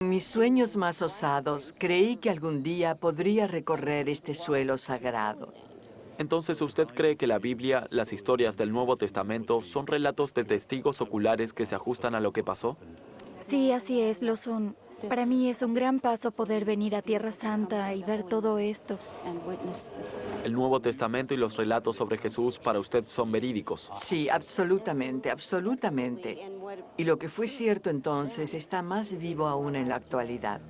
En mis sueños más osados, creí que algún día podría recorrer este suelo sagrado. Entonces, ¿usted cree que la Biblia, las historias del Nuevo Testamento, son relatos de testigos oculares que se ajustan a lo que pasó? Sí, así es, lo son. Para mí es un gran paso poder venir a Tierra Santa y ver todo esto. El Nuevo Testamento y los relatos sobre Jesús para usted son verídicos. Sí, absolutamente, absolutamente. Y lo que fue cierto entonces está más vivo aún en la actualidad.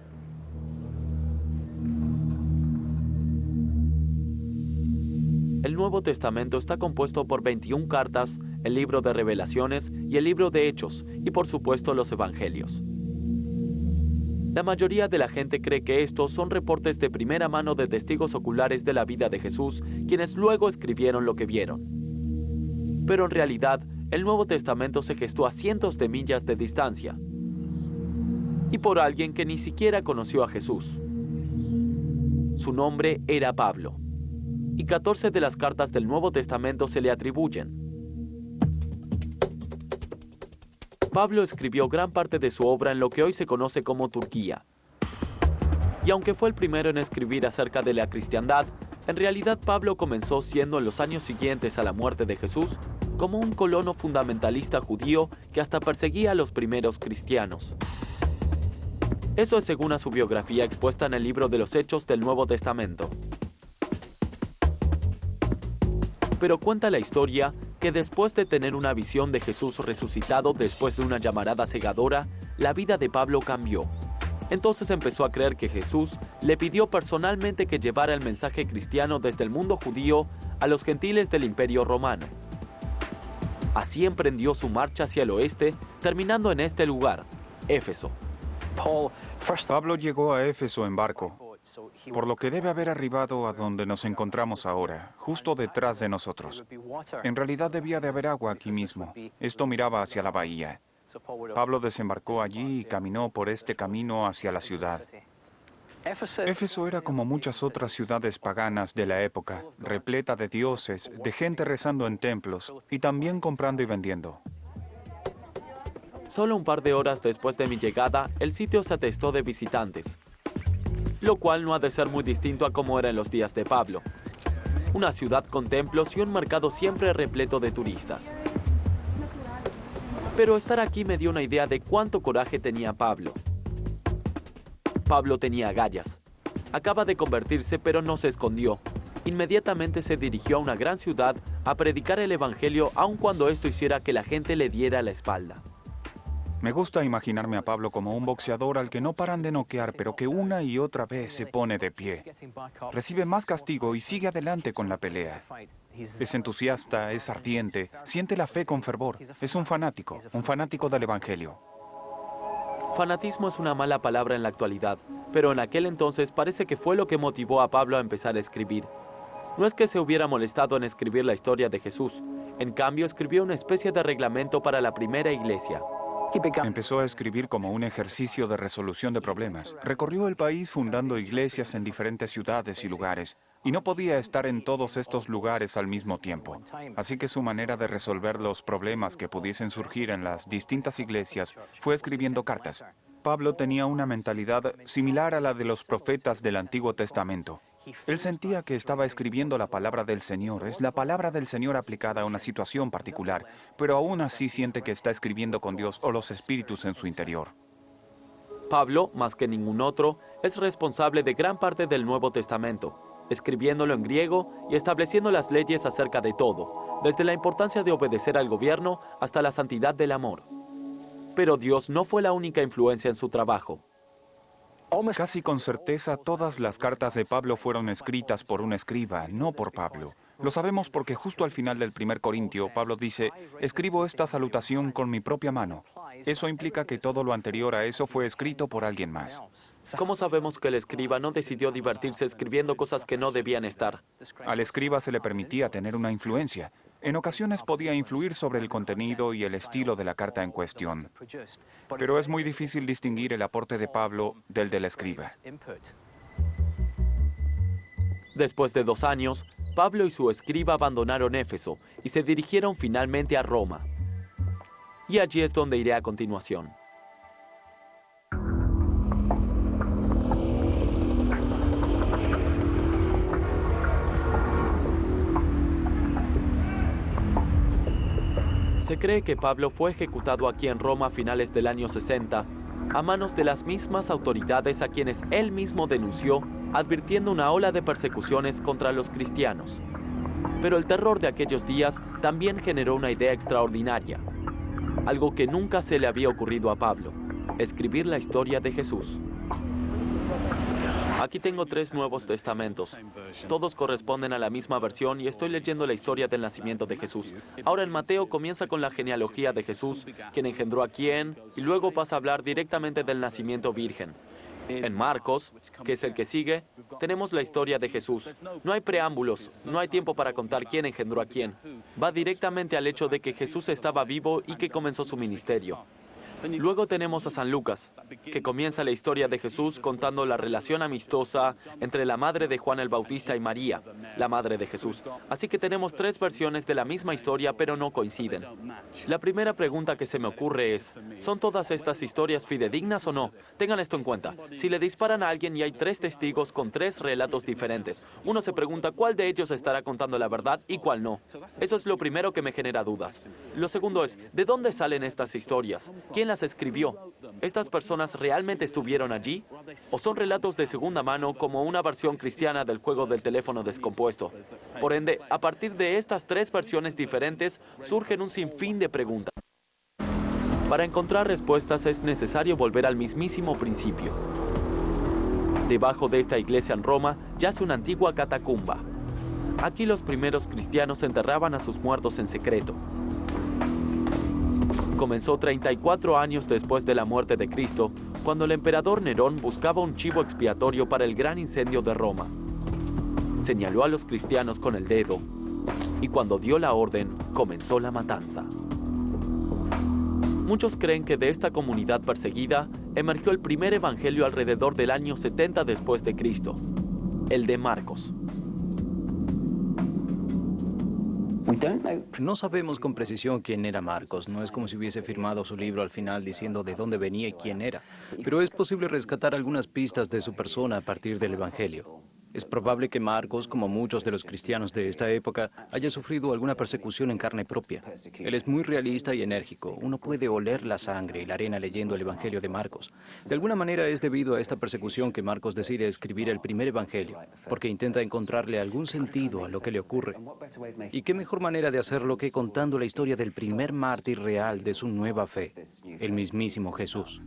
El Nuevo Testamento está compuesto por 21 cartas, el libro de Revelaciones y el libro de Hechos, y por supuesto los Evangelios. La mayoría de la gente cree que estos son reportes de primera mano de testigos oculares de la vida de Jesús, quienes luego escribieron lo que vieron. Pero en realidad, el Nuevo Testamento se gestó a cientos de millas de distancia, y por alguien que ni siquiera conoció a Jesús. Su nombre era Pablo, y 14 de las cartas del Nuevo Testamento se le atribuyen. Pablo escribió gran parte de su obra en lo que hoy se conoce como Turquía. Y aunque fue el primero en escribir acerca de la cristiandad, en realidad Pablo comenzó siendo en los años siguientes a la muerte de Jesús como un colono fundamentalista judío que hasta perseguía a los primeros cristianos. Eso es según a su biografía expuesta en el libro de los Hechos del Nuevo Testamento. Pero cuenta la historia que después de tener una visión de Jesús resucitado después de una llamarada cegadora, la vida de Pablo cambió. Entonces empezó a creer que Jesús le pidió personalmente que llevara el mensaje cristiano desde el mundo judío a los gentiles del Imperio Romano. Así emprendió su marcha hacia el oeste, terminando en este lugar, Éfeso. Pablo llegó a Éfeso en barco, por lo que debe haber arribado a donde nos encontramos ahora, justo detrás de nosotros. En realidad debía de haber agua aquí mismo. Esto miraba hacia la bahía. Pablo desembarcó allí y caminó por este camino hacia la ciudad. Éfeso era como muchas otras ciudades paganas de la época, repleta de dioses, de gente rezando en templos y también comprando y vendiendo. Solo un par de horas después de mi llegada, el sitio se atestó de visitantes, lo cual no ha de ser muy distinto a como era en los días de Pablo. Una ciudad con templos y un mercado siempre repleto de turistas. Pero estar aquí me dio una idea de cuánto coraje tenía Pablo. Pablo tenía agallas. Acaba de convertirse, pero no se escondió. Inmediatamente se dirigió a una gran ciudad a predicar el evangelio, aun cuando esto hiciera que la gente le diera la espalda. Me gusta imaginarme a Pablo como un boxeador al que no paran de noquear, pero que una y otra vez se pone de pie. Recibe más castigo y sigue adelante con la pelea. Es entusiasta, es ardiente, siente la fe con fervor. Es un fanático del evangelio. Fanatismo es una mala palabra en la actualidad, pero en aquel entonces parece que fue lo que motivó a Pablo a empezar a escribir. No es que se hubiera molestado en escribir la historia de Jesús, en cambio escribió una especie de reglamento para la primera iglesia. Empezó a escribir como un ejercicio de resolución de problemas. Recorrió el país fundando iglesias en diferentes ciudades y lugares, y no podía estar en todos estos lugares al mismo tiempo. Así que su manera de resolver los problemas que pudiesen surgir en las distintas iglesias fue escribiendo cartas. Pablo tenía una mentalidad similar a la de los profetas del Antiguo Testamento. Él sentía que estaba escribiendo la palabra del Señor, es la palabra del Señor aplicada a una situación particular, pero aún así siente que está escribiendo con Dios o los espíritus en su interior. Pablo, más que ningún otro, es responsable de gran parte del Nuevo Testamento, escribiéndolo en griego y estableciendo las leyes acerca de todo, desde la importancia de obedecer al gobierno hasta la santidad del amor. Pero Dios no fue la única influencia en su trabajo. Casi con certeza todas las cartas de Pablo fueron escritas por un escriba, no por Pablo. Lo sabemos porque justo al final del 1 Corintio, Pablo dice, escribo esta salutación con mi propia mano. Eso implica que todo lo anterior a eso fue escrito por alguien más. ¿Cómo sabemos que el escriba no decidió divertirse escribiendo cosas que no debían estar? Al escriba se le permitía tener una influencia. En ocasiones podía influir sobre el contenido y el estilo de la carta en cuestión. Pero es muy difícil distinguir el aporte de Pablo del escriba. Después de 2 años, Pablo y su escriba abandonaron Éfeso y se dirigieron finalmente a Roma. Y allí es donde iré a continuación. Se cree que Pablo fue ejecutado aquí en Roma a finales del año 60, a manos de las mismas autoridades a quienes él mismo denunció, advirtiendo una ola de persecuciones contra los cristianos. Pero el terror de aquellos días también generó una idea extraordinaria, algo que nunca se le había ocurrido a Pablo: escribir la historia de Jesús. Aquí tengo 3 Nuevos Testamentos. Todos corresponden a la misma versión y estoy leyendo la historia del nacimiento de Jesús. Ahora en Mateo comienza con la genealogía de Jesús, quién engendró a quién, y luego pasa a hablar directamente del nacimiento virgen. En Marcos, que es el que sigue, tenemos la historia de Jesús. No hay preámbulos, no hay tiempo para contar quién engendró a quién. Va directamente al hecho de que Jesús estaba vivo y que comenzó su ministerio. Luego tenemos a San Lucas, que comienza la historia de Jesús contando la relación amistosa entre la madre de Juan el Bautista y María, la madre de Jesús. Así que tenemos 3 versiones de la misma historia, pero no coinciden. La primera pregunta que se me ocurre es, ¿son todas estas historias fidedignas o no? Tengan esto en cuenta. Si le disparan a alguien y hay 3 testigos con 3 relatos diferentes, uno se pregunta cuál de ellos estará contando la verdad y cuál no. Eso es lo primero que me genera dudas. Lo segundo es, ¿de dónde salen estas historias? ¿Quién las escribió? ¿Estas personas realmente estuvieron allí? ¿O son relatos de segunda mano como una versión cristiana del juego del teléfono descompuesto? Por ende, a partir de estas 3 versiones diferentes, surgen un sinfín de preguntas. Para encontrar respuestas es necesario volver al mismísimo principio. Debajo de esta iglesia en Roma yace una antigua catacumba. Aquí los primeros cristianos enterraban a sus muertos en secreto. Comenzó 34 años después de la muerte de Cristo, cuando el emperador Nerón buscaba un chivo expiatorio para el gran incendio de Roma. Señaló a los cristianos con el dedo y cuando dio la orden, comenzó la matanza. Muchos creen que de esta comunidad perseguida emergió el primer evangelio alrededor del año 70 después de Cristo, el de Marcos. No sabemos con precisión quién era Marcos. No es como si hubiese firmado su libro al final diciendo de dónde venía y quién era. Pero es posible rescatar algunas pistas de su persona a partir del Evangelio. Es probable que Marcos, como muchos de los cristianos de esta época, haya sufrido alguna persecución en carne propia. Él es muy realista y enérgico. Uno puede oler la sangre y la arena leyendo el Evangelio de Marcos. De alguna manera es debido a esta persecución que Marcos decide escribir el primer Evangelio, porque intenta encontrarle algún sentido a lo que le ocurre. ¿Y qué mejor manera de hacerlo que contando la historia del primer mártir real de su nueva fe, el mismísimo Jesús?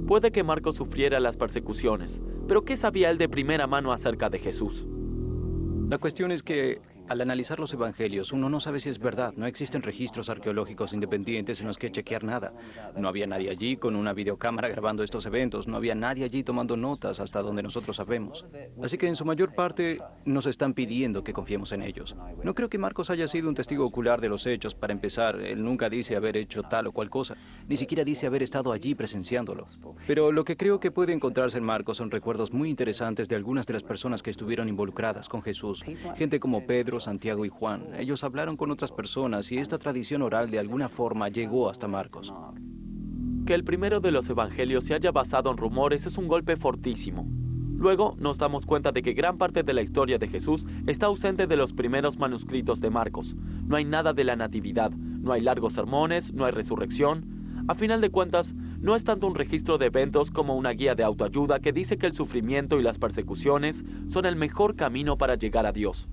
Puede que Marcos sufriera las persecuciones, pero ¿qué sabía él de primera mano acerca de Jesús? La cuestión es que, al analizar los evangelios, uno no sabe si es verdad. No existen registros arqueológicos independientes en los que chequear nada. No había nadie allí con una videocámara grabando estos eventos. No había nadie allí tomando notas hasta donde nosotros sabemos. Así que en su mayor parte nos están pidiendo que confiemos en ellos. No creo que Marcos haya sido un testigo ocular de los hechos. Para empezar, él nunca dice haber hecho tal o cual cosa. Ni siquiera dice haber estado allí presenciándolo. Pero lo que creo que puede encontrarse en Marcos son recuerdos muy interesantes de algunas de las personas que estuvieron involucradas con Jesús. Gente como Pedro, Santiago y Juan. Ellos hablaron con otras personas y esta tradición oral de alguna forma llegó hasta Marcos. Que el primero de los evangelios se haya basado en rumores es un golpe fortísimo. Luego nos damos cuenta de que gran parte de la historia de Jesús está ausente de los primeros manuscritos de Marcos. No hay nada de la natividad, no hay largos sermones, no hay resurrección. A final de cuentas, no es tanto un registro de eventos como una guía de autoayuda que dice que el sufrimiento y las persecuciones son el mejor camino para llegar a Dios.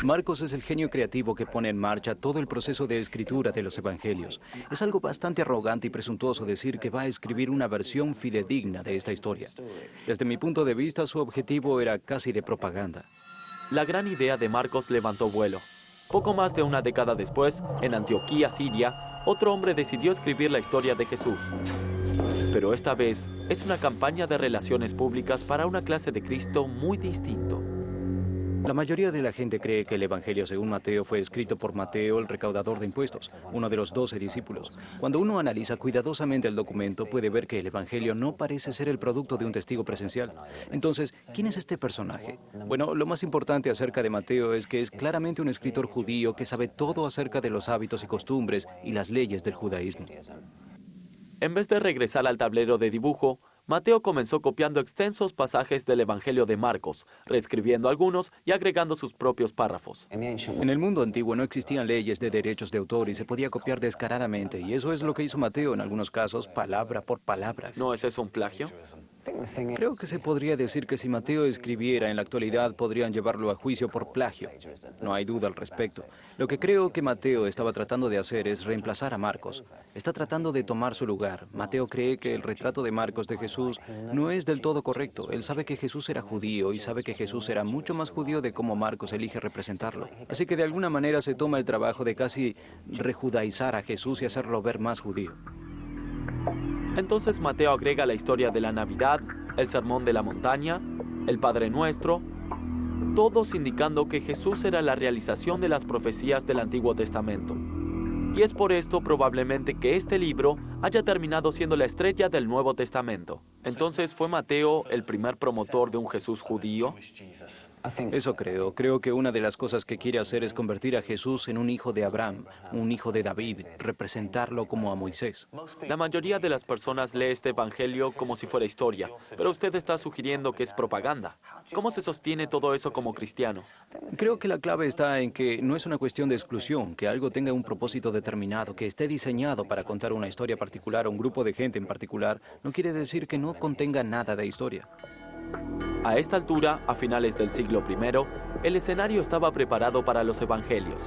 Marcos es el genio creativo que pone en marcha todo el proceso de escritura de los evangelios. Es algo bastante arrogante y presuntuoso decir que va a escribir una versión fidedigna de esta historia. Desde mi punto de vista, su objetivo era casi de propaganda. La gran idea de Marcos levantó vuelo. Poco más de una década después, en Antioquía, Siria, otro hombre decidió escribir la historia de Jesús. Pero esta vez es una campaña de relaciones públicas para una clase de Cristo muy distinto. La mayoría de la gente cree que el Evangelio según Mateo fue escrito por Mateo, el recaudador de impuestos, uno de los 12 discípulos. Cuando uno analiza cuidadosamente el documento, puede ver que el Evangelio no parece ser el producto de un testigo presencial. Entonces, ¿quién es este personaje? Bueno, lo más importante acerca de Mateo es que es claramente un escritor judío que sabe todo acerca de los hábitos y costumbres y las leyes del judaísmo. En vez de regresar al tablero de dibujo, Mateo comenzó copiando extensos pasajes del Evangelio de Marcos, reescribiendo algunos y agregando sus propios párrafos. En el mundo antiguo no existían leyes de derechos de autor y se podía copiar descaradamente, y eso es lo que hizo Mateo en algunos casos, palabra por palabra. ¿No es eso un plagio? Creo que se podría decir que si Mateo escribiera en la actualidad podrían llevarlo a juicio por plagio. No hay duda al respecto. Lo que creo que Mateo estaba tratando de hacer es reemplazar a Marcos. Está tratando de tomar su lugar. Mateo cree que el retrato de Marcos de Jesús no es del todo correcto. Él sabe que Jesús era judío y sabe que Jesús era mucho más judío de cómo Marcos elige representarlo. Así que de alguna manera se toma el trabajo de casi rejudaizar a Jesús y hacerlo ver más judío. Entonces Mateo agrega la historia de la Navidad, el Sermón de la Montaña, el Padre Nuestro, todos indicando que Jesús era la realización de las profecías del Antiguo Testamento. Y es por esto probablemente que este libro haya terminado siendo la estrella del Nuevo Testamento. Entonces, ¿fue Mateo el primer promotor de un Jesús judío? Eso creo. Creo que una de las cosas que quiere hacer es convertir a Jesús en un hijo de Abraham, un hijo de David, representarlo como a Moisés. La mayoría de las personas lee este evangelio como si fuera historia, pero usted está sugiriendo que es propaganda. ¿Cómo se sostiene todo eso como cristiano? Creo que la clave está en que no es una cuestión de exclusión, que algo tenga un propósito determinado, que esté diseñado para contar una historia particular a un grupo de gente en particular, no quiere decir que no contenga nada de historia. A esta altura, a finales del siglo I, el escenario estaba preparado para los evangelios.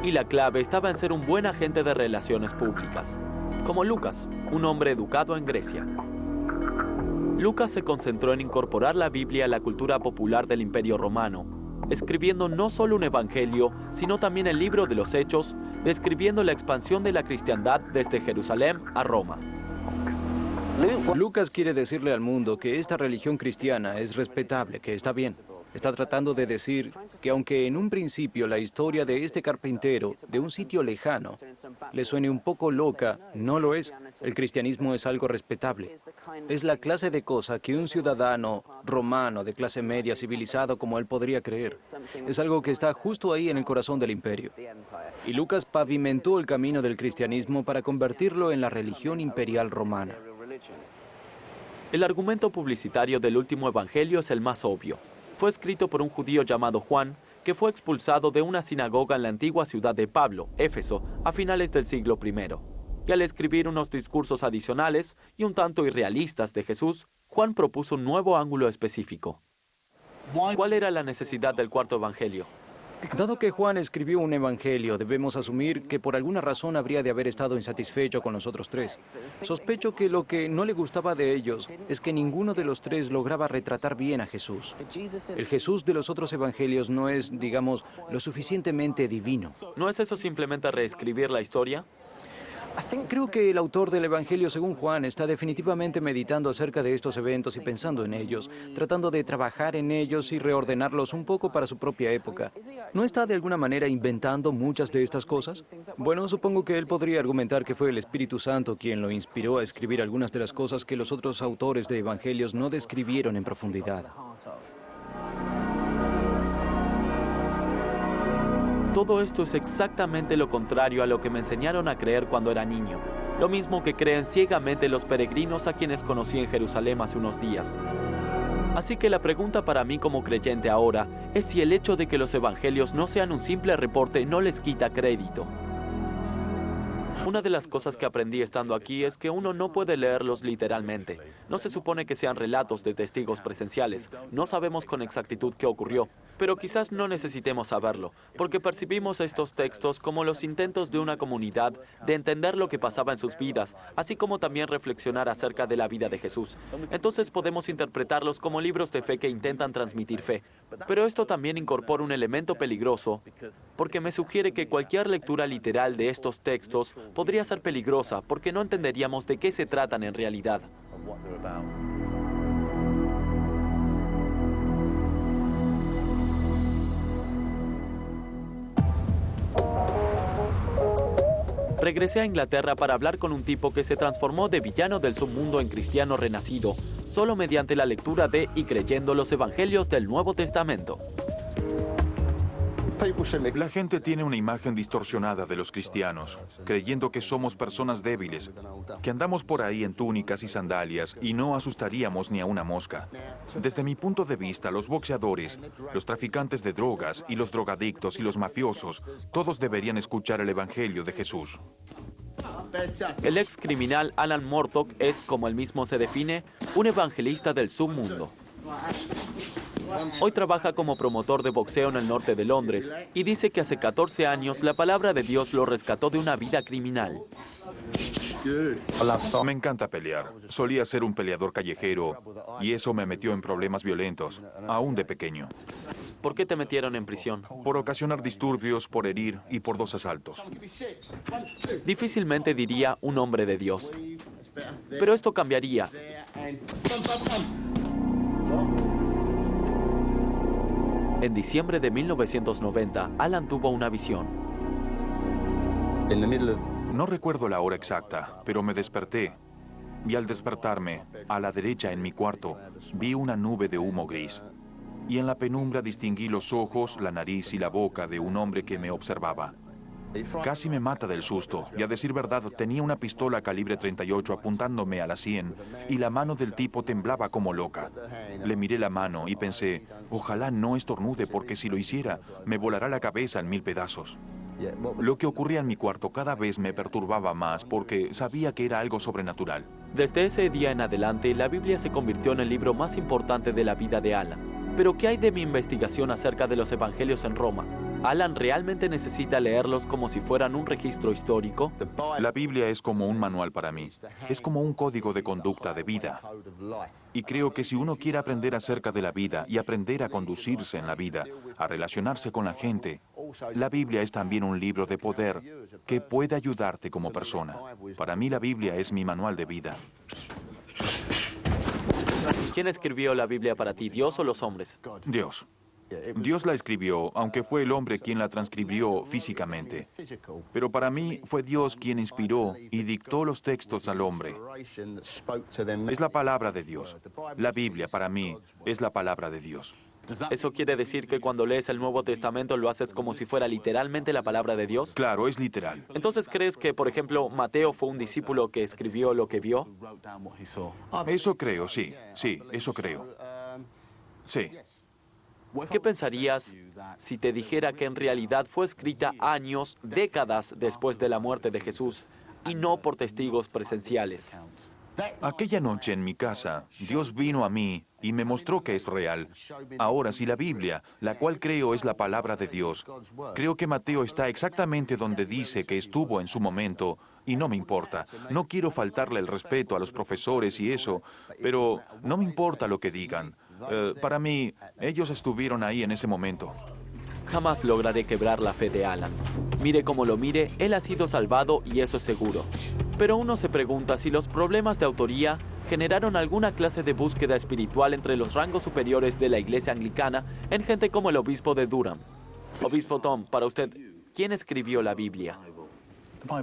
Y la clave estaba en ser un buen agente de relaciones públicas, como Lucas, un hombre educado en Grecia. Lucas se concentró en incorporar la Biblia a la cultura popular del Imperio Romano, escribiendo no solo un evangelio, sino también el libro de los Hechos, describiendo la expansión de la cristiandad desde Jerusalén a Roma. Lucas quiere decirle al mundo que esta religión cristiana es respetable, que está bien. Está tratando de decir que aunque en un principio la historia de este carpintero de un sitio lejano le suene un poco loca, no lo es. El cristianismo es algo respetable. Es la clase de cosa que un ciudadano romano de clase media civilizado como él podría creer. Es algo que está justo ahí en el corazón del imperio. Y Lucas pavimentó el camino del cristianismo para convertirlo en la religión imperial romana. El argumento publicitario del último evangelio es el más obvio. Fue escrito por un judío llamado Juan, que fue expulsado de una sinagoga en la antigua ciudad de Pablo, Éfeso, a finales del siglo I. Y al escribir unos discursos adicionales y un tanto irrealistas de Jesús, Juan propuso un nuevo ángulo específico. ¿Cuál era la necesidad del cuarto evangelio? Dado que Juan escribió un evangelio, debemos asumir que por alguna razón habría de haber estado insatisfecho con los otros tres. Sospecho que lo que no le gustaba de ellos es que ninguno de los tres lograba retratar bien a Jesús. El Jesús de los otros evangelios no es, digamos, lo suficientemente divino. ¿No es eso simplemente reescribir la historia? Creo que el autor del Evangelio según Juan está definitivamente meditando acerca de estos eventos y pensando en ellos, tratando de trabajar en ellos y reordenarlos un poco para su propia época. ¿No está de alguna manera inventando muchas de estas cosas? Bueno, supongo que él podría argumentar que fue el Espíritu Santo quien lo inspiró a escribir algunas de las cosas que los otros autores de Evangelios no describieron en profundidad. Todo esto es exactamente lo contrario a lo que me enseñaron a creer cuando era niño. Lo mismo que creen ciegamente los peregrinos a quienes conocí en Jerusalén hace unos días. Así que la pregunta para mí como creyente ahora es si el hecho de que los evangelios no sean un simple reporte no les quita crédito. Una de las cosas que aprendí estando aquí es que uno no puede leerlos literalmente. No se supone que sean relatos de testigos presenciales. No sabemos con exactitud qué ocurrió, pero quizás no necesitemos saberlo, porque percibimos estos textos como los intentos de una comunidad de entender lo que pasaba en sus vidas, así como también reflexionar acerca de la vida de Jesús. Entonces podemos interpretarlos como libros de fe que intentan transmitir fe. Pero esto también incorpora un elemento peligroso, porque me sugiere que cualquier lectura literal de estos textos podría ser peligrosa porque no entenderíamos de qué se tratan en realidad. Regresé a Inglaterra para hablar con un tipo que se transformó de villano del submundo en cristiano renacido, solo mediante la lectura de y creyendo los evangelios del Nuevo Testamento. La gente tiene una imagen distorsionada de los cristianos, creyendo que somos personas débiles, que andamos por ahí en túnicas y sandalias y no asustaríamos ni a una mosca. Desde mi punto de vista, los boxeadores, los traficantes de drogas y los drogadictos y los mafiosos, todos deberían escuchar el Evangelio de Jesús. El ex criminal Alan Murdoch es, como él mismo se define, un evangelista del submundo. Hoy trabaja como promotor de boxeo en el norte de Londres y dice que hace 14 años la palabra de Dios lo rescató de una vida criminal. Me encanta pelear. Solía ser un peleador callejero y eso me metió en problemas violentos, aún de pequeño. ¿Por qué te metieron en prisión? Por ocasionar disturbios, por herir y por 2 asaltos. Difícilmente diría un hombre de Dios. Pero esto cambiaría. En diciembre de 1990, Alan tuvo una visión. No recuerdo la hora exacta, pero me desperté. Y al despertarme, a la derecha en mi cuarto, vi una nube de humo gris. Y en la penumbra distinguí los ojos, la nariz y la boca de un hombre que me observaba. Casi me mata del susto, y a decir verdad, tenía una pistola calibre 38 apuntándome a la sien, y la mano del tipo temblaba como loca. Le miré la mano y pensé, ojalá no estornude, porque si lo hiciera, me volará la cabeza en 1000 pedazos. Lo que ocurría en mi cuarto cada vez me perturbaba más, porque sabía que era algo sobrenatural. Desde ese día en adelante, la Biblia se convirtió en el libro más importante de la vida de Alan. Pero ¿qué hay de mi investigación acerca de los evangelios en Roma? ¿Alan realmente necesita leerlos como si fueran un registro histórico? La Biblia es como un manual para mí. Es como un código de conducta de vida. Y creo que si uno quiere aprender acerca de la vida y aprender a conducirse en la vida, a relacionarse con la gente, la Biblia es también un libro de poder que puede ayudarte como persona. Para mí la Biblia es mi manual de vida. ¿Quién escribió la Biblia para ti, Dios o los hombres? Dios. Dios la escribió, aunque fue el hombre quien la transcribió físicamente. Pero para mí fue Dios quien inspiró y dictó los textos al hombre. Es la palabra de Dios. La Biblia para mí es la palabra de Dios. ¿Eso quiere decir que cuando lees el Nuevo Testamento lo haces como si fuera literalmente la palabra de Dios? Claro, es literal. Entonces, ¿crees que, por ejemplo, Mateo fue un discípulo que escribió lo que vio? Eso creo, sí. Sí, eso creo. Sí. ¿Qué pensarías si te dijera que en realidad fue escrita años, décadas después de la muerte de Jesús y no por testigos presenciales? Aquella noche en mi casa, Dios vino a mí y me mostró que es real. Ahora, si la Biblia, la cual creo es la palabra de Dios, creo que Mateo está exactamente donde dice que estuvo en su momento, y no me importa. No quiero faltarle el respeto a los profesores y eso, pero no me importa lo que digan. Para mí, ellos estuvieron ahí en ese momento. Jamás lograré quebrar la fe de Alan. Mire como lo mire, él ha sido salvado y eso es seguro. Pero uno se pregunta si los problemas de autoría generaron alguna clase de búsqueda espiritual entre los rangos superiores de la iglesia anglicana en gente como el obispo de Durham. Obispo Tom, para usted, ¿quién escribió la Biblia?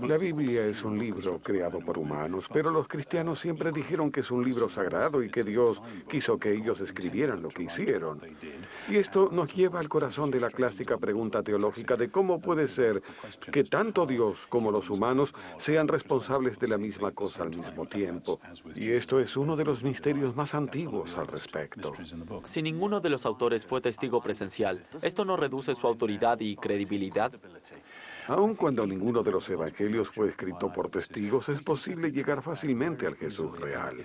La Biblia es un libro creado por humanos, pero los cristianos siempre dijeron que es un libro sagrado y que Dios quiso que ellos escribieran lo que hicieron. Y esto nos lleva al corazón de la clásica pregunta teológica de cómo puede ser que tanto Dios como los humanos sean responsables de la misma cosa al mismo tiempo. Y esto es uno de los misterios más antiguos al respecto. Si ninguno de los autores fue testigo presencial, ¿esto no reduce su autoridad y credibilidad? Aun cuando ninguno de los evangelios fue escrito por testigos, es posible llegar fácilmente al Jesús real.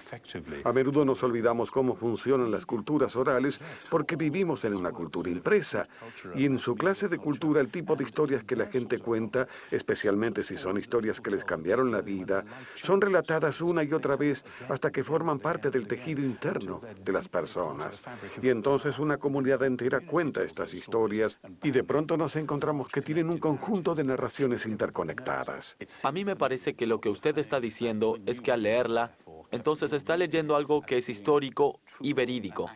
A menudo nos olvidamos cómo funcionan las culturas orales porque vivimos en una cultura impresa. Y en su clase de cultura, el tipo de historias que la gente cuenta, especialmente si son historias que les cambiaron la vida, son relatadas una y otra vez hasta que forman parte del tejido interno de las personas. Y entonces una comunidad entera cuenta estas historias y de pronto nos encontramos que tienen un conjunto de narraciones interconectadas. A mí me parece que lo que usted está diciendo es que al leerla, entonces está leyendo algo que es histórico y verídico.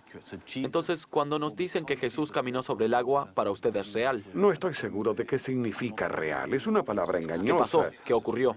Entonces, cuando nos dicen que Jesús caminó sobre el agua, para usted es real. No estoy seguro de qué significa real. Es una palabra engañosa. ¿Qué pasó? ¿Qué ocurrió?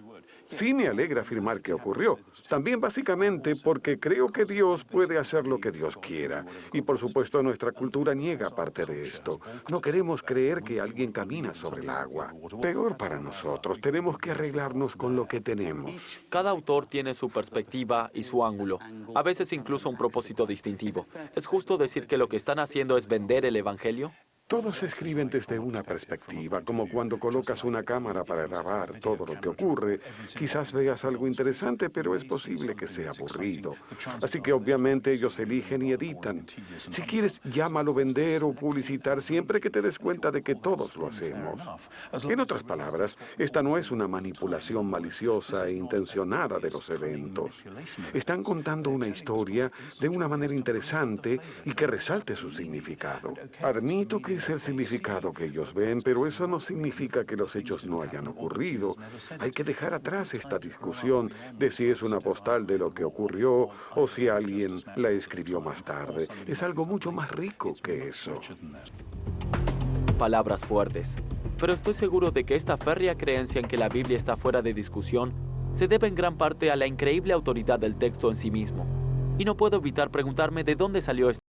Sí me alegra afirmar que ocurrió. También básicamente porque creo que Dios puede hacer lo que Dios quiera. Y por supuesto nuestra cultura niega parte de esto. No queremos creer que alguien camina sobre el agua. Peor para nosotros, tenemos que arreglarnos con lo que tenemos. Cada autor tiene su perspectiva y su ángulo, a veces incluso un propósito distintivo. ¿Es justo decir que lo que están haciendo es vender el Evangelio? Todos escriben desde una perspectiva, como cuando colocas una cámara para grabar todo lo que ocurre. Quizás veas algo interesante, pero es posible que sea aburrido. Así que obviamente ellos eligen y editan. Si quieres, llámalo vender o publicitar siempre que te des cuenta de que todos lo hacemos. En otras palabras, esta no es una manipulación maliciosa e intencionada de los eventos. Están contando una historia de una manera interesante y que resalte su significado. Admito que es el significado que ellos ven, pero eso no significa que los hechos no hayan ocurrido. Hay que dejar atrás esta discusión de si es una postal de lo que ocurrió o si alguien la escribió más tarde. Es algo mucho más rico que eso. Palabras fuertes. Pero estoy seguro de que esta férrea creencia en que la Biblia está fuera de discusión se debe en gran parte a la increíble autoridad del texto en sí mismo. Y no puedo evitar preguntarme de dónde salió esto.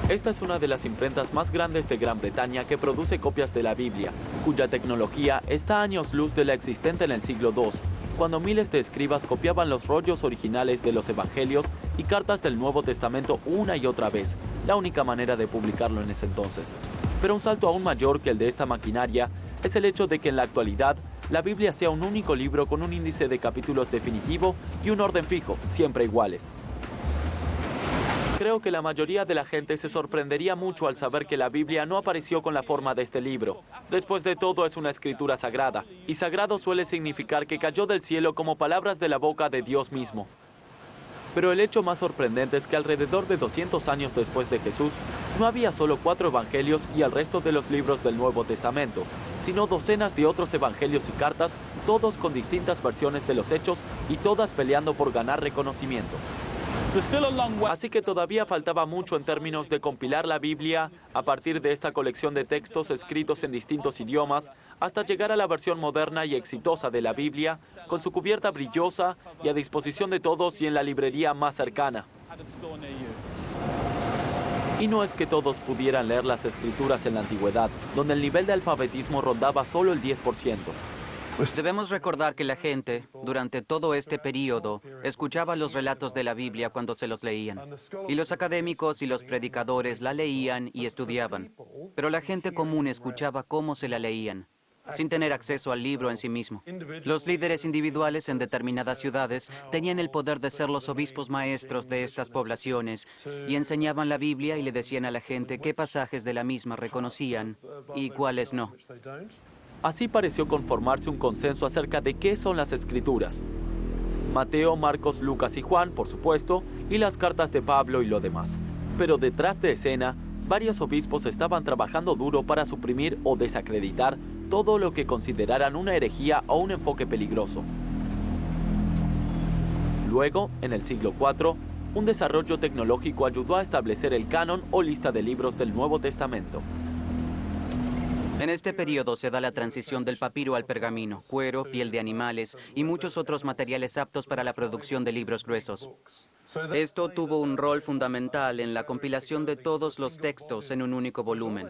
Esta es una de las imprentas más grandes de Gran Bretaña que produce copias de la Biblia, cuya tecnología está a años luz de la existente en el siglo II, cuando miles de escribas copiaban los rollos originales de los evangelios y cartas del Nuevo Testamento una y otra vez, la única manera de publicarlo en ese entonces. Pero un salto aún mayor que el de esta maquinaria es el hecho de que en la actualidad la Biblia sea un único libro con un índice de capítulos definitivo y un orden fijo, siempre iguales. Creo que la mayoría de la gente se sorprendería mucho al saber que la Biblia no apareció con la forma de este libro. Después de todo, es una escritura sagrada, y sagrado suele significar que cayó del cielo como palabras de la boca de Dios mismo. Pero el hecho más sorprendente es que alrededor de 200 años después de Jesús, no había solo 4 evangelios y el resto de los libros del Nuevo Testamento, sino docenas de otros evangelios y cartas, todos con distintas versiones de los hechos y todas peleando por ganar reconocimiento. Así que todavía faltaba mucho en términos de compilar la Biblia a partir de esta colección de textos escritos en distintos idiomas hasta llegar a la versión moderna y exitosa de la Biblia, con su cubierta brillosa y a disposición de todos y en la librería más cercana. Y no es que todos pudieran leer las escrituras en la antigüedad, donde el nivel de alfabetismo rondaba solo el 10%. Debemos recordar que la gente, durante todo este período, escuchaba los relatos de la Biblia cuando se los leían. Y los académicos y los predicadores la leían y estudiaban. Pero la gente común escuchaba cómo se la leían, sin tener acceso al libro en sí mismo. Los líderes individuales en determinadas ciudades tenían el poder de ser los obispos maestros de estas poblaciones y enseñaban la Biblia y le decían a la gente qué pasajes de la misma reconocían y cuáles no. Así pareció conformarse un consenso acerca de qué son las Escrituras. Mateo, Marcos, Lucas y Juan, por supuesto, y las cartas de Pablo y lo demás. Pero detrás de escena, varios obispos estaban trabajando duro para suprimir o desacreditar todo lo que consideraran una herejía o un enfoque peligroso. Luego, en el siglo IV, un desarrollo tecnológico ayudó a establecer el canon o lista de libros del Nuevo Testamento. En este periodo se da la transición del papiro al pergamino, cuero, piel de animales y muchos otros materiales aptos para la producción de libros gruesos. Esto tuvo un rol fundamental en la compilación de todos los textos en un único volumen.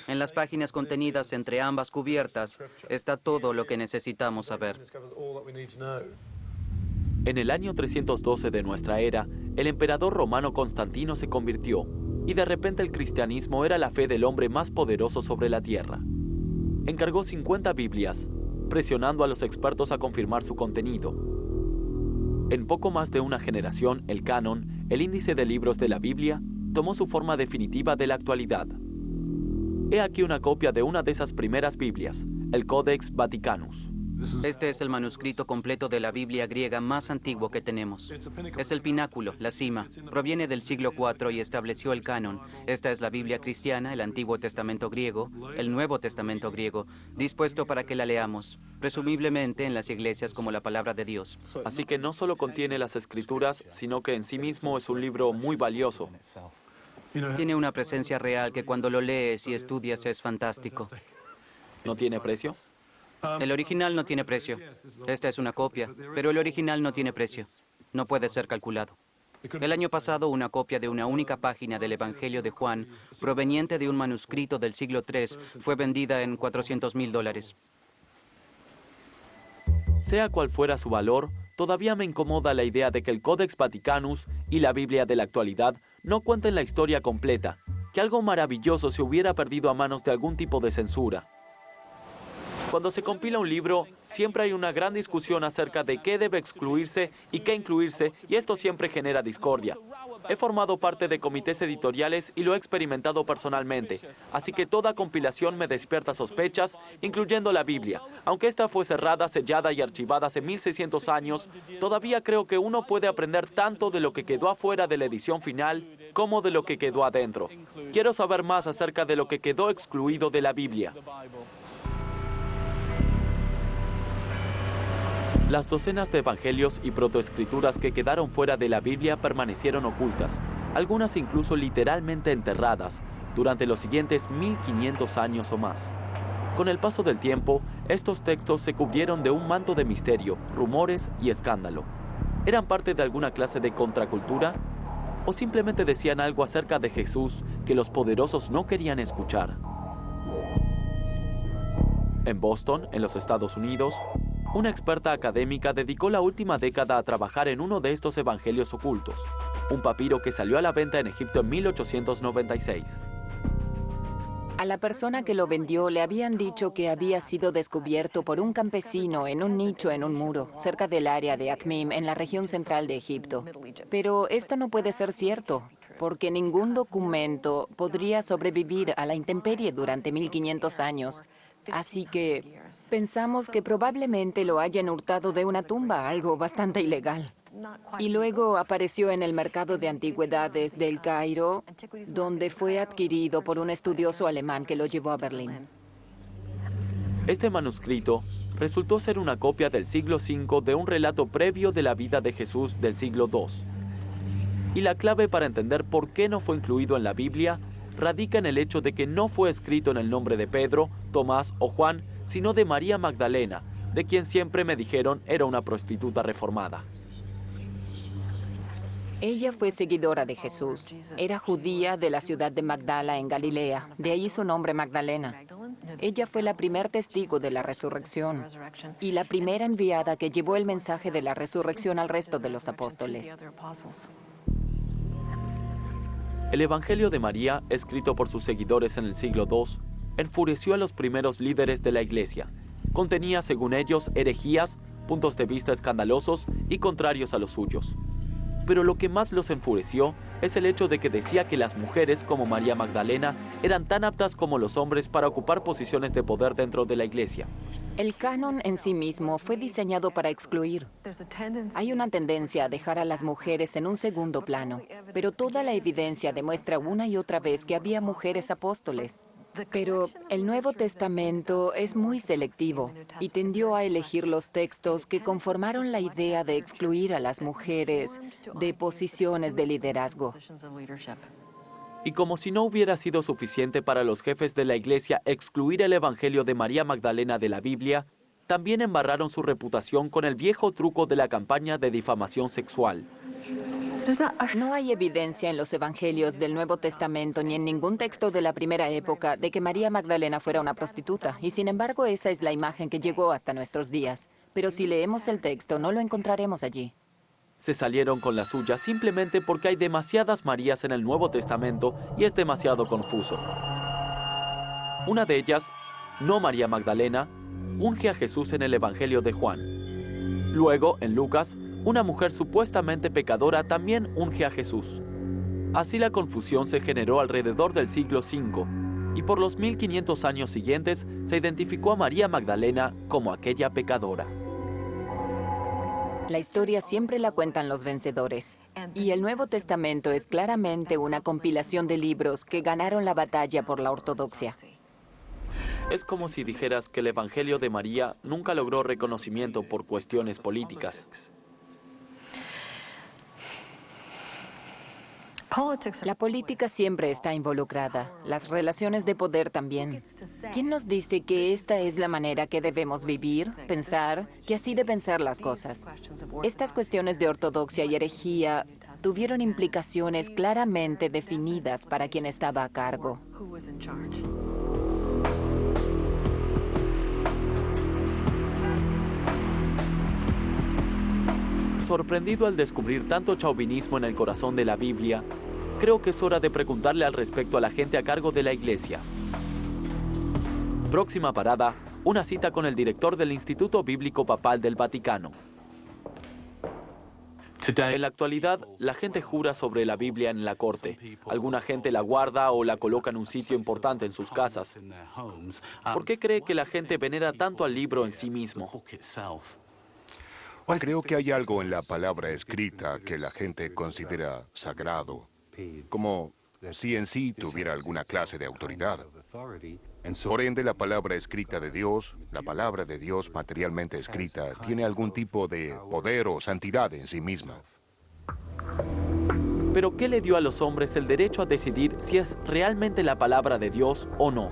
En las páginas contenidas entre ambas cubiertas está todo lo que necesitamos saber. En el año 312 de nuestra era, el emperador romano Constantino se convirtió, y de repente el cristianismo era la fe del hombre más poderoso sobre la tierra. Encargó 50 Biblias, presionando a los expertos a confirmar su contenido. En poco más de una generación, el canon, el índice de libros de la Biblia, tomó su forma definitiva de la actualidad. He aquí una copia de una de esas primeras Biblias, el Codex Vaticanus. Este es el manuscrito completo de la Biblia griega más antiguo que tenemos. Es el pináculo, la cima. Proviene del siglo IV y estableció el canon. Esta es la Biblia cristiana, el Antiguo Testamento griego, el Nuevo Testamento griego, dispuesto para que la leamos, presumiblemente en las iglesias como la palabra de Dios. Así que no solo contiene las Escrituras, sino que en sí mismo es un libro muy valioso. Tiene una presencia real que cuando lo lees y estudias es fantástico. ¿No tiene precio? El original no tiene precio. Esta es una copia, pero el original no tiene precio. No puede ser calculado. El año pasado, una copia de una única página del Evangelio de Juan, proveniente de un manuscrito del siglo III, fue vendida en $400,000. Sea cual fuera su valor, todavía me incomoda la idea de que el Codex Vaticanus y la Biblia de la actualidad no cuenten la historia completa, que algo maravilloso se hubiera perdido a manos de algún tipo de censura. Cuando se compila un libro, siempre hay una gran discusión acerca de qué debe excluirse y qué incluirse, y esto siempre genera discordia. He formado parte de comités editoriales y lo he experimentado personalmente, así que toda compilación me despierta sospechas, incluyendo la Biblia. Aunque esta fue cerrada, sellada y archivada hace 1600 años, todavía creo que uno puede aprender tanto de lo que quedó afuera de la edición final como de lo que quedó adentro. Quiero saber más acerca de lo que quedó excluido de la Biblia. Las docenas de evangelios y protoescrituras que quedaron fuera de la Biblia permanecieron ocultas, algunas incluso literalmente enterradas, durante los siguientes 1500 años o más. Con el paso del tiempo, estos textos se cubrieron de un manto de misterio, rumores y escándalo. ¿Eran parte de alguna clase de contracultura? ¿O simplemente decían algo acerca de Jesús que los poderosos no querían escuchar? En Boston, en los Estados Unidos, una experta académica dedicó la última década a trabajar en uno de estos evangelios ocultos, un papiro que salió a la venta en Egipto en 1896. A la persona que lo vendió le habían dicho que había sido descubierto por un campesino en un nicho en un muro, cerca del área de Akhmim, en la región central de Egipto. Pero esto no puede ser cierto, porque ningún documento podría sobrevivir a la intemperie durante 1500 años. Así que pensamos que probablemente lo hayan hurtado de una tumba, algo bastante ilegal. Y luego apareció en el mercado de antigüedades del Cairo, donde fue adquirido por un estudioso alemán que lo llevó a Berlín. Este manuscrito resultó ser una copia del siglo V de un relato previo de la vida de Jesús del siglo II. Y la clave para entender por qué no fue incluido en la Biblia radica en el hecho de que no fue escrito en el nombre de Pedro, Tomás o Juan, sino de María Magdalena, de quien siempre me dijeron era una prostituta reformada. Ella fue seguidora de Jesús. Era judía de la ciudad de Magdala, en Galilea. De ahí su nombre Magdalena. Ella fue la primer testigo de la resurrección y la primera enviada que llevó el mensaje de la resurrección al resto de los apóstoles. El Evangelio de María, escrito por sus seguidores en el siglo II, enfureció a los primeros líderes de la Iglesia. Contenía, según ellos, herejías, puntos de vista escandalosos y contrarios a los suyos. Pero lo que más los enfureció es el hecho de que decía que las mujeres, como María Magdalena, eran tan aptas como los hombres para ocupar posiciones de poder dentro de la Iglesia. El canon en sí mismo fue diseñado para excluir. Hay una tendencia a dejar a las mujeres en un segundo plano, pero toda la evidencia demuestra una y otra vez que había mujeres apóstoles. Pero el Nuevo Testamento es muy selectivo y tendió a elegir los textos que conformaron la idea de excluir a las mujeres de posiciones de liderazgo. Y como si no hubiera sido suficiente para los jefes de la Iglesia excluir el Evangelio de María Magdalena de la Biblia, también embarraron su reputación con el viejo truco de la campaña de difamación sexual. No hay evidencia en los evangelios del Nuevo Testamento ni en ningún texto de la primera época de que María Magdalena fuera una prostituta, y sin embargo esa es la imagen que llegó hasta nuestros días. Pero si leemos el texto, no lo encontraremos allí. Se salieron con la suya simplemente porque hay demasiadas Marías en el Nuevo Testamento y es demasiado confuso. Una de ellas, no María Magdalena, unge a Jesús en el Evangelio de Juan. Luego, en Lucas, una mujer supuestamente pecadora también unge a Jesús. Así la confusión se generó alrededor del siglo V, y por los 1500 años siguientes se identificó a María Magdalena como aquella pecadora. La historia siempre la cuentan los vencedores, y el Nuevo Testamento es claramente una compilación de libros que ganaron la batalla por la ortodoxia. Es como si dijeras que el Evangelio de María nunca logró reconocimiento por cuestiones políticas. La política siempre está involucrada, las relaciones de poder también. ¿Quién nos dice que esta es la manera que debemos vivir, pensar, que así deben ser las cosas? Estas cuestiones de ortodoxia y herejía tuvieron implicaciones claramente definidas para quien estaba a cargo. Sorprendido al descubrir tanto chauvinismo en el corazón de la Biblia, creo que es hora de preguntarle al respecto a la gente a cargo de la Iglesia. Próxima parada, una cita con el director del Instituto Bíblico Papal del Vaticano. En la actualidad, la gente jura sobre la Biblia en la corte. Alguna gente la guarda o la coloca en un sitio importante en sus casas. ¿Por qué cree que la gente venera tanto al libro en sí mismo? Creo que hay algo en la palabra escrita que la gente considera sagrado, como si en sí tuviera alguna clase de autoridad. Por ende, la palabra escrita de Dios, la palabra de Dios materialmente escrita, tiene algún tipo de poder o santidad en sí misma. ¿Pero qué le dio a los hombres el derecho a decidir si es realmente la palabra de Dios o no?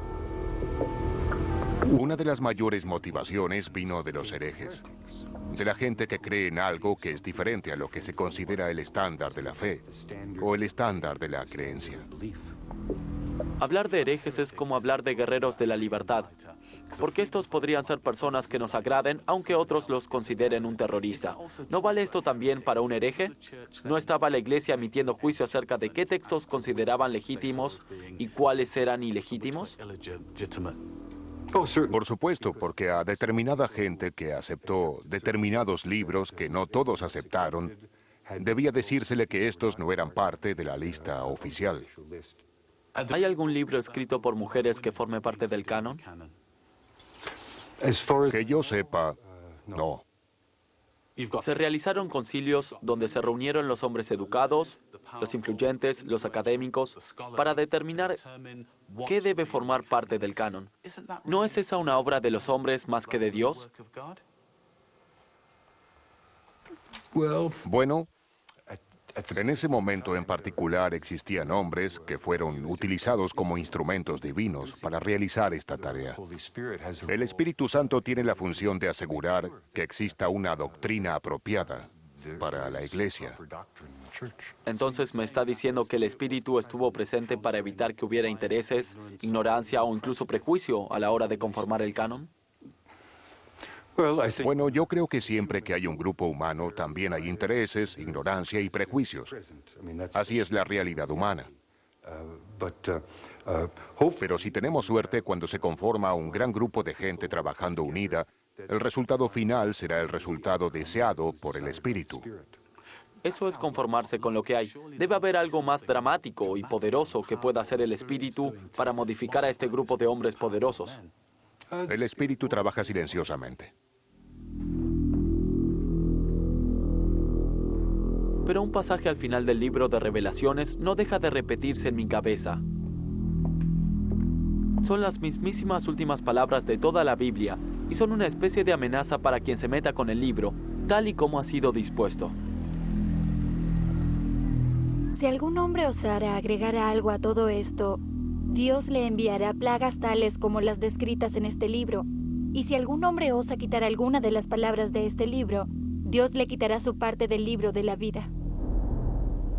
Una de las mayores motivaciones vino de los herejes, de la gente que cree en algo que es diferente a lo que se considera el estándar de la fe o el estándar de la creencia. Hablar de herejes es como hablar de guerreros de la libertad, porque estos podrían ser personas que nos agraden, aunque otros los consideren un terrorista. ¿No vale esto también para un hereje? ¿No estaba la Iglesia emitiendo juicio acerca de qué textos consideraban legítimos y cuáles eran ilegítimos? Por supuesto, porque a determinada gente que aceptó determinados libros que no todos aceptaron, debía decírsele que estos no eran parte de la lista oficial. ¿Hay algún libro escrito por mujeres que forme parte del canon? Que yo sepa, no. Se realizaron concilios donde se reunieron los hombres educados, los influyentes, los académicos, para determinar qué debe formar parte del canon. ¿No es esa una obra de los hombres más que de Dios? Bueno, en ese momento en particular existían hombres que fueron utilizados como instrumentos divinos para realizar esta tarea. El Espíritu Santo tiene la función de asegurar que exista una doctrina apropiada para la Iglesia. Entonces, ¿me está diciendo que el Espíritu estuvo presente para evitar que hubiera intereses, ignorancia o incluso prejuicio a la hora de conformar el canon? Bueno, yo creo que siempre que hay un grupo humano también hay intereses, ignorancia y prejuicios. Así es la realidad humana. Pero si tenemos suerte, cuando se conforma un gran grupo de gente trabajando unida, el resultado final será el resultado deseado por el Espíritu. Eso es conformarse con lo que hay. Debe haber algo más dramático y poderoso que pueda hacer el Espíritu para modificar a este grupo de hombres poderosos. El Espíritu trabaja silenciosamente. Pero un pasaje al final del libro de Revelaciones no deja de repetirse en mi cabeza. Son las mismísimas últimas palabras de toda la Biblia y son una especie de amenaza para quien se meta con el libro, tal y como ha sido dispuesto. Si algún hombre osara agregar algo a todo esto, Dios le enviará plagas tales como las descritas en este libro. Y si algún hombre osa quitar alguna de las palabras de este libro, Dios le quitará su parte del libro de la vida.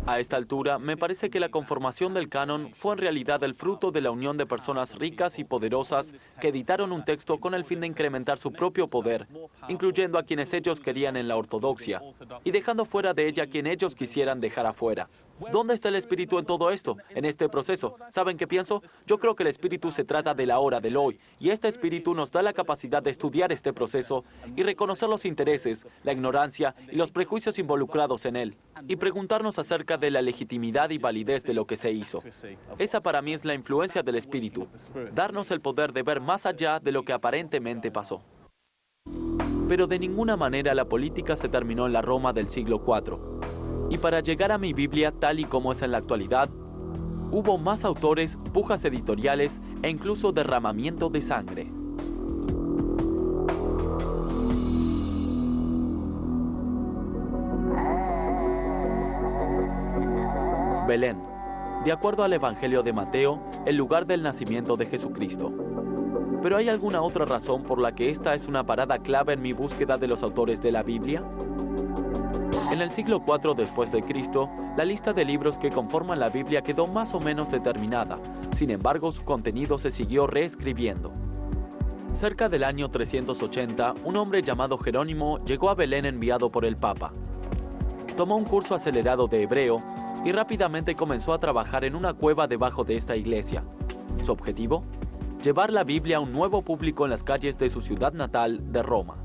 A esta altura, me parece que la conformación del canon fue en realidad el fruto de la unión de personas ricas y poderosas que editaron un texto con el fin de incrementar su propio poder, incluyendo a quienes ellos querían en la ortodoxia, y dejando fuera de ella a quien ellos quisieran dejar afuera. ¿Dónde está el Espíritu en todo esto, en este proceso? ¿Saben qué pienso? Yo creo que el Espíritu se trata del ahora, del hoy, y este Espíritu nos da la capacidad de estudiar este proceso y reconocer los intereses, la ignorancia y los prejuicios involucrados en él, y preguntarnos acerca de la legitimidad y validez de lo que se hizo. Esa para mí es la influencia del Espíritu, darnos el poder de ver más allá de lo que aparentemente pasó. Pero de ninguna manera la política se terminó en la Roma del siglo IV. Y para llegar a mi Biblia tal y como es en la actualidad, hubo más autores, pujas editoriales e incluso derramamiento de sangre. Belén, de acuerdo al Evangelio de Mateo, el lugar del nacimiento de Jesucristo. ¿Pero hay alguna otra razón por la que esta es una parada clave en mi búsqueda de los autores de la Biblia? En el siglo IV después de Cristo, la lista de libros que conforman la Biblia quedó más o menos determinada. Sin embargo, su contenido se siguió reescribiendo. Cerca del año 380, un hombre llamado Jerónimo llegó a Belén enviado por el Papa. Tomó un curso acelerado de hebreo y rápidamente comenzó a trabajar en una cueva debajo de esta iglesia. Su objetivo: llevar la Biblia a un nuevo público en las calles de su ciudad natal de Roma.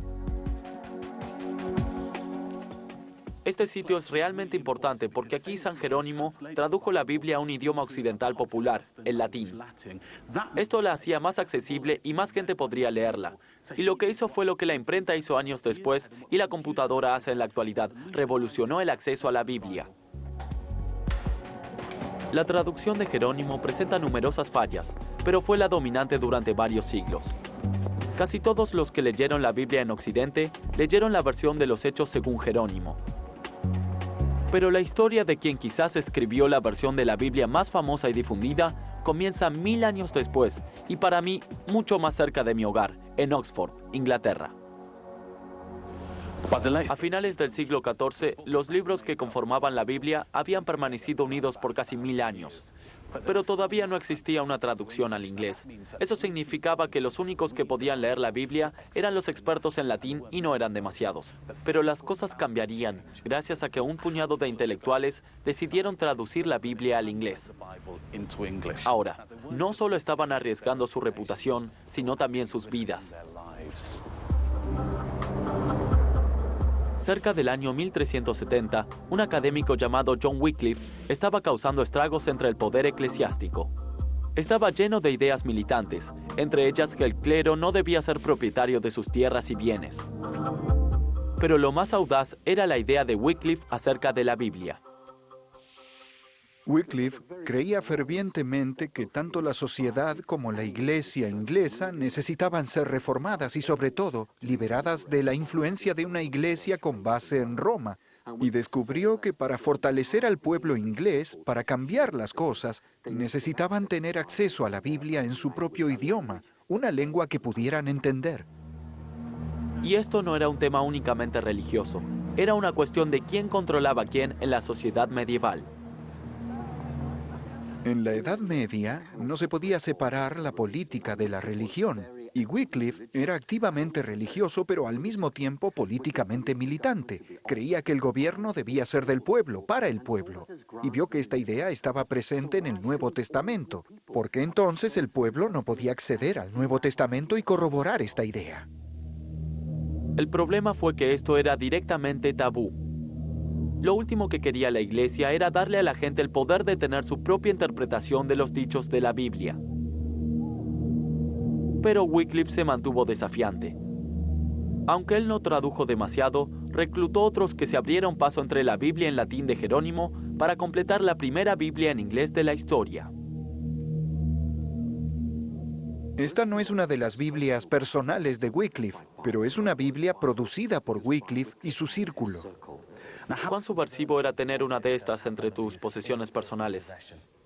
Este sitio es realmente importante porque aquí San Jerónimo tradujo la Biblia a un idioma occidental popular, el latín. Esto la hacía más accesible y más gente podría leerla. Y lo que hizo fue lo que la imprenta hizo años después y la computadora hace en la actualidad: revolucionó el acceso a la Biblia. La traducción de Jerónimo presenta numerosas fallas, pero fue la dominante durante varios siglos. Casi todos los que leyeron la Biblia en Occidente leyeron la versión de los Hechos según Jerónimo. Pero la historia de quien quizás escribió la versión de la Biblia más famosa y difundida comienza 1000 años después y para mí mucho más cerca de mi hogar, en Oxford, Inglaterra. A finales del siglo XIV, los libros que conformaban la Biblia habían permanecido unidos por casi 1000 años. Pero todavía no existía una traducción al inglés. Eso significaba que los únicos que podían leer la Biblia eran los expertos en latín y no eran demasiados. Pero las cosas cambiarían gracias a que un puñado de intelectuales decidieron traducir la Biblia al inglés. Ahora, no solo estaban arriesgando su reputación, sino también sus vidas. Cerca del año 1370, un académico llamado John Wycliffe estaba causando estragos entre el poder eclesiástico. Estaba lleno de ideas militantes, entre ellas que el clero no debía ser propietario de sus tierras y bienes. Pero lo más audaz era la idea de Wycliffe acerca de la Biblia. Wycliffe creía fervientemente que tanto la sociedad como la iglesia inglesa necesitaban ser reformadas y sobre todo liberadas de la influencia de una iglesia con base en Roma, y descubrió que para fortalecer al pueblo inglés, para cambiar las cosas, necesitaban tener acceso a la Biblia en su propio idioma, una lengua que pudieran entender. Y esto no era un tema únicamente religioso, era una cuestión de quién controlaba a quién en la sociedad medieval. En la Edad Media no se podía separar la política de la religión, y Wycliffe era activamente religioso pero al mismo tiempo políticamente militante. Creía que el gobierno debía ser del pueblo, para el pueblo, y vio que esta idea estaba presente en el Nuevo Testamento, porque entonces el pueblo no podía acceder al Nuevo Testamento y corroborar esta idea. El problema fue que esto era directamente tabú. Lo último que quería la iglesia era darle a la gente el poder de tener su propia interpretación de los dichos de la Biblia. Pero Wycliffe se mantuvo desafiante. Aunque él no tradujo demasiado, reclutó otros que se abrieron paso entre la Biblia en latín de Jerónimo para completar la primera Biblia en inglés de la historia. Esta no es una de las Biblias personales de Wycliffe, pero es una Biblia producida por Wycliffe y su círculo. ¿Cuán subversivo era tener una de estas entre tus posesiones personales?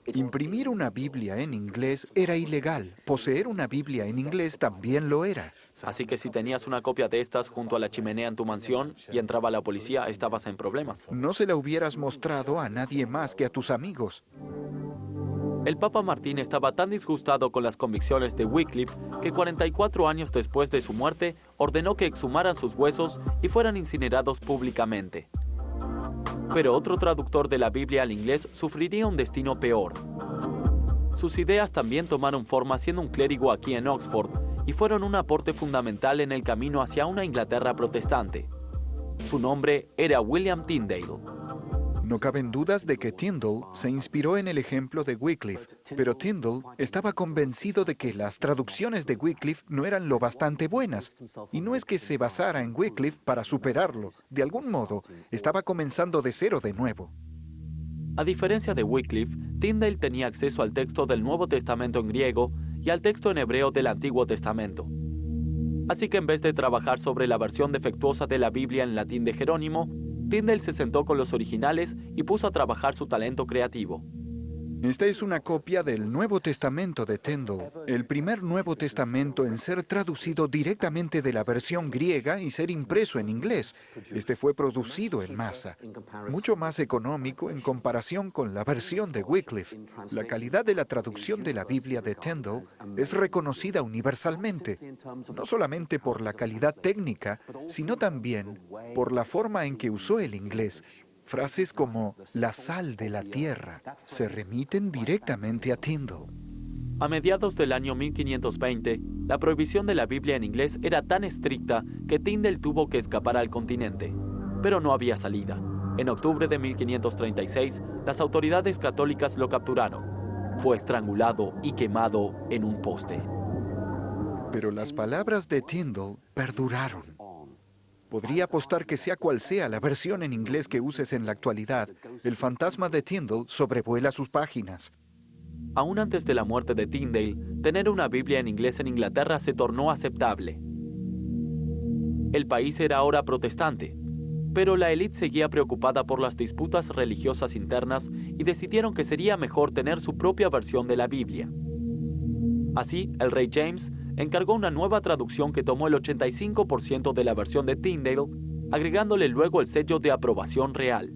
Imprimir una Biblia en inglés era ilegal. Poseer una Biblia en inglés también lo era. Así que si tenías una copia de estas junto a la chimenea en tu mansión y entraba la policía, estabas en problemas. No se la hubieras mostrado a nadie más que a tus amigos. El Papa Martín estaba tan disgustado con las convicciones de Wycliffe que 44 años después de su muerte ordenó que exhumaran sus huesos y fueran incinerados públicamente. Pero otro traductor de la Biblia al inglés sufriría un destino peor. Sus ideas también tomaron forma siendo un clérigo aquí en Oxford y fueron un aporte fundamental en el camino hacia una Inglaterra protestante. Su nombre era William Tyndale. No caben dudas de que Tyndale se inspiró en el ejemplo de Wycliffe, pero Tyndale estaba convencido de que las traducciones de Wycliffe no eran lo bastante buenas, y no es que se basara en Wycliffe para superarlo. De algún modo, estaba comenzando de cero de nuevo. A diferencia de Wycliffe, Tyndale tenía acceso al texto del Nuevo Testamento en griego y al texto en hebreo del Antiguo Testamento. Así que en vez de trabajar sobre la versión defectuosa de la Biblia en latín de Jerónimo, Tyndale se sentó con los originales y puso a trabajar su talento creativo. Esta es una copia del Nuevo Testamento de Tyndall, el primer Nuevo Testamento en ser traducido directamente de la versión griega y ser impreso en inglés. Este fue producido en masa, mucho más económico en comparación con la versión de Wycliffe. La calidad de la traducción de la Biblia de Tyndall es reconocida universalmente, no solamente por la calidad técnica, sino también por la forma en que usó el inglés. Frases como la sal de la tierra se remiten directamente a Tyndall. A mediados del año 1520, la prohibición de la Biblia en inglés era tan estricta que Tyndall tuvo que escapar al continente. Pero no había salida. En octubre de 1536, las autoridades católicas lo capturaron. Fue estrangulado y quemado en un poste. Pero las palabras de Tyndall perduraron. Podría apostar que sea cual sea la versión en inglés que uses en la actualidad, el fantasma de Tyndall sobrevuela sus páginas. Aún antes de la muerte de Tyndale, tener una Biblia en inglés en Inglaterra se tornó aceptable. El país era ahora protestante, pero la élite seguía preocupada por las disputas religiosas internas y decidieron que sería mejor tener su propia versión de la Biblia. Así, el rey James encargó una nueva traducción que tomó el 85% de la versión de Tyndale, agregándole luego el sello de aprobación real.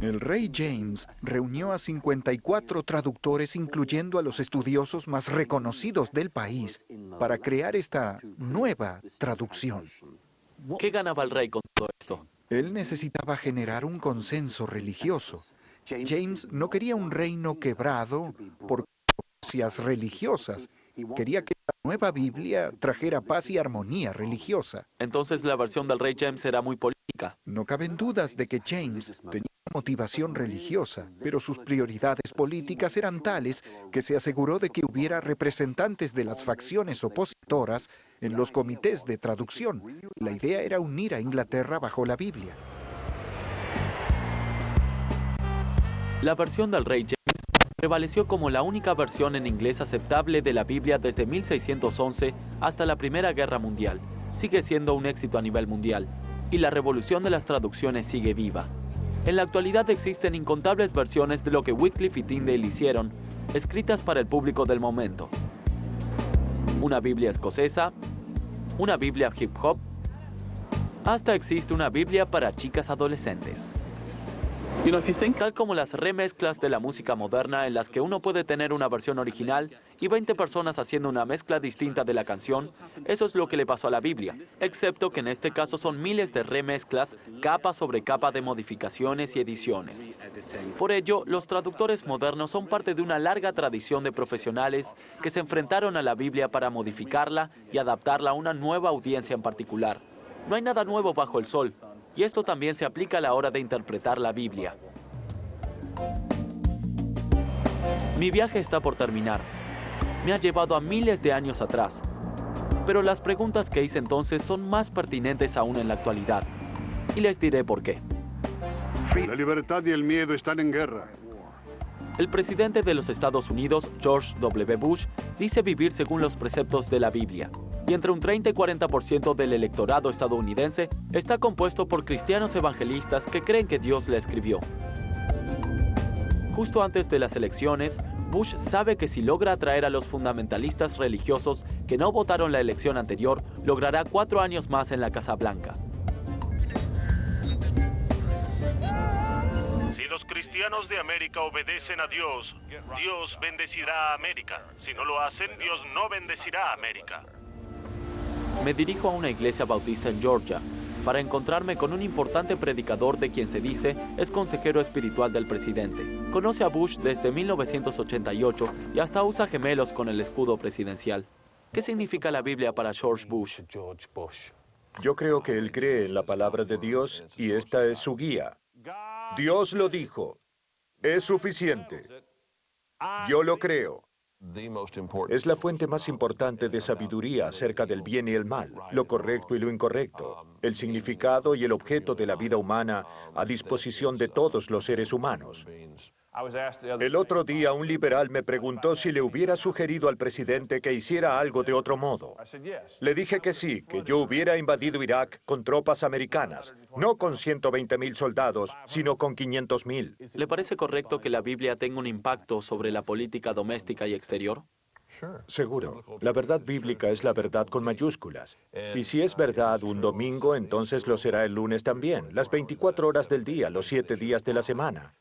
El rey James reunió a 54 traductores, incluyendo a los estudiosos más reconocidos del país, para crear esta nueva traducción. ¿Qué ganaba el rey con todo esto? Él necesitaba generar un consenso religioso. James no quería un reino quebrado por controversias religiosas. Quería que la nueva Biblia trajera paz y armonía religiosa. Entonces la versión del rey James era muy política. No caben dudas de que James tenía motivación religiosa, pero sus prioridades políticas eran tales que se aseguró de que hubiera representantes de las facciones opositoras en los comités de traducción. La idea era unir a Inglaterra bajo la Biblia. La versión del rey James prevaleció como la única versión en inglés aceptable de la Biblia desde 1611 hasta la Primera Guerra Mundial. Sigue siendo un éxito a nivel mundial, y la revolución de las traducciones sigue viva. En la actualidad existen incontables versiones de lo que Wycliffe y Tyndale hicieron, escritas para el público del momento. Una Biblia escocesa, una Biblia hip hop, hasta existe una Biblia para chicas adolescentes. Tal como las remezclas de la música moderna en las que uno puede tener una versión original y 20 personas haciendo una mezcla distinta de la canción, eso es lo que le pasó a la Biblia, excepto que en este caso son miles de remezclas, capa sobre capa de modificaciones y ediciones. Por ello, los traductores modernos son parte de una larga tradición de profesionales que se enfrentaron a la Biblia para modificarla y adaptarla a una nueva audiencia en particular. No hay nada nuevo bajo el sol. Y esto también se aplica a la hora de interpretar la Biblia. Mi viaje está por terminar. Me ha llevado a miles de años atrás. Pero las preguntas que hice entonces son más pertinentes aún en la actualidad. Y les diré por qué. La libertad y el miedo están en guerra. El presidente de los Estados Unidos, George W. Bush, dice vivir según los preceptos de la Biblia. Y entre un 30 y 40% del electorado estadounidense está compuesto por cristianos evangelistas que creen que Dios la escribió. Justo antes de las elecciones, Bush sabe que si logra atraer a los fundamentalistas religiosos que no votaron la elección anterior, logrará 4 años más en la Casa Blanca. Si los cristianos de América obedecen a Dios, Dios bendecirá a América. Si no lo hacen, Dios no bendecirá a América. Me dirijo a una iglesia bautista en Georgia para encontrarme con un importante predicador de quien se dice es consejero espiritual del presidente. Conoce a Bush desde 1988 y hasta usa gemelos con el escudo presidencial. ¿Qué significa la Biblia para George Bush? Yo creo que él cree en la palabra de Dios y esta es su guía. Dios lo dijo. Es suficiente. Yo lo creo. Es la fuente más importante de sabiduría acerca del bien y el mal, lo correcto y lo incorrecto, el significado y el objeto de la vida humana a disposición de todos los seres humanos. El otro día un liberal me preguntó si le hubiera sugerido al presidente que hiciera algo de otro modo. Le dije que sí, que yo hubiera invadido Irak con tropas americanas, no con 120.000 soldados, sino con 500.000. ¿Le parece correcto que la Biblia tenga un impacto sobre la política doméstica y exterior? Seguro. La verdad bíblica es la verdad con mayúsculas. Y si es verdad un domingo, entonces lo será el lunes también, las 24 horas del día, los 7 días de la semana.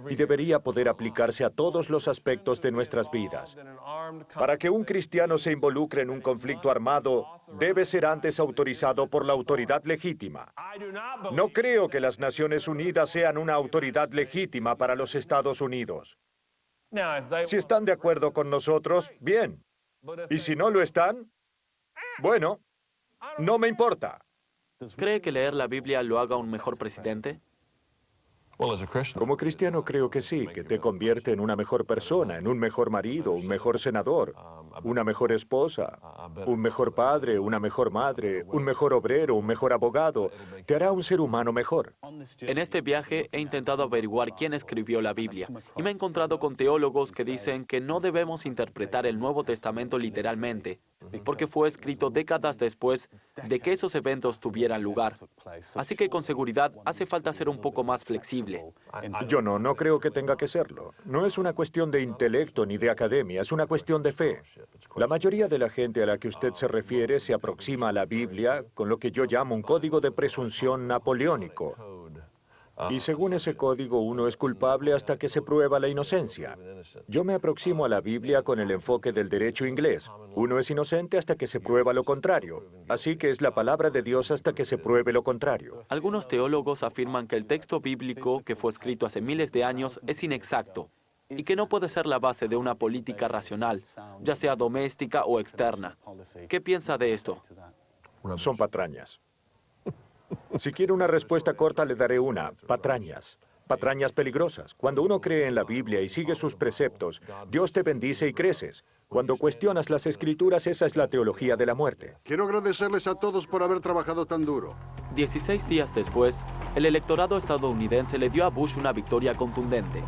Y debería poder aplicarse a todos los aspectos de nuestras vidas. Para que un cristiano se involucre en un conflicto armado, debe ser antes autorizado por la autoridad legítima. No creo que las Naciones Unidas sean una autoridad legítima para los Estados Unidos. Si están de acuerdo con nosotros, bien. Y si no lo están, bueno, no me importa. ¿Cree que leer la Biblia lo haga un mejor presidente? Como cristiano creo que sí, que te convierte en una mejor persona, en un mejor marido, un mejor senador, una mejor esposa, un mejor padre, una mejor madre, un mejor obrero, un mejor abogado. Te hará un ser humano mejor. En este viaje he intentado averiguar quién escribió la Biblia y me he encontrado con teólogos que dicen que no debemos interpretar el Nuevo Testamento literalmente, porque fue escrito décadas después de que esos eventos tuvieran lugar. Así que con seguridad hace falta ser un poco más flexible. Yo no creo que tenga que serlo. No es una cuestión de intelecto ni de academia, es una cuestión de fe. La mayoría de la gente a la que usted se refiere se aproxima a la Biblia con lo que yo llamo un código de presunción napoleónico. Y según ese código uno es culpable hasta que se prueba la inocencia. Yo me aproximo a la Biblia con el enfoque del derecho inglés. Uno es inocente hasta que se prueba lo contrario. Así que es la palabra de Dios hasta que se pruebe lo contrario. Algunos teólogos afirman que el texto bíblico que fue escrito hace miles de años es inexacto y que no puede ser la base de una política racional, ya sea doméstica o externa. ¿Qué piensa de esto? Son patrañas. Si quiere una respuesta corta, le daré una. Patrañas. Patrañas peligrosas. Cuando uno cree en la Biblia y sigue sus preceptos, Dios te bendice y creces. Cuando cuestionas las Escrituras, esa es la teología de la muerte. Quiero agradecerles a todos por haber trabajado tan duro. 16 días después, el electorado estadounidense le dio a Bush una victoria contundente.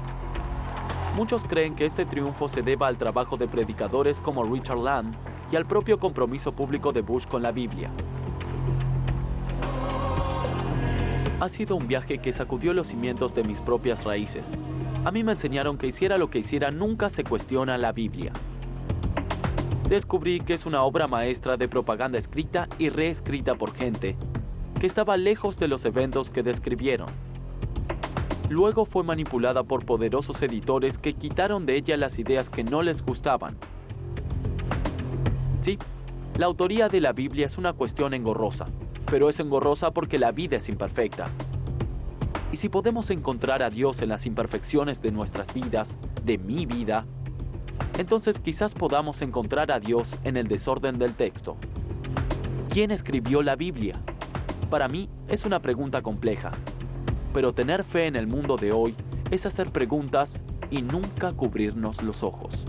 Muchos creen que este triunfo se deba al trabajo de predicadores como Richard Land y al propio compromiso público de Bush con la Biblia. Ha sido un viaje que sacudió los cimientos de mis propias raíces. A mí me enseñaron que hiciera lo que hiciera, nunca se cuestiona la Biblia. Descubrí que es una obra maestra de propaganda escrita y reescrita por gente que estaba lejos de los eventos que describieron. Luego fue manipulada por poderosos editores que quitaron de ella las ideas que no les gustaban. Sí, la autoría de la Biblia es una cuestión engorrosa, pero es engorrosa porque la vida es imperfecta. Y si podemos encontrar a Dios en las imperfecciones de nuestras vidas, de mi vida, entonces quizás podamos encontrar a Dios en el desorden del texto. ¿Quién escribió la Biblia? Para mí es una pregunta compleja, pero tener fe en el mundo de hoy es hacer preguntas y nunca cubrirnos los ojos.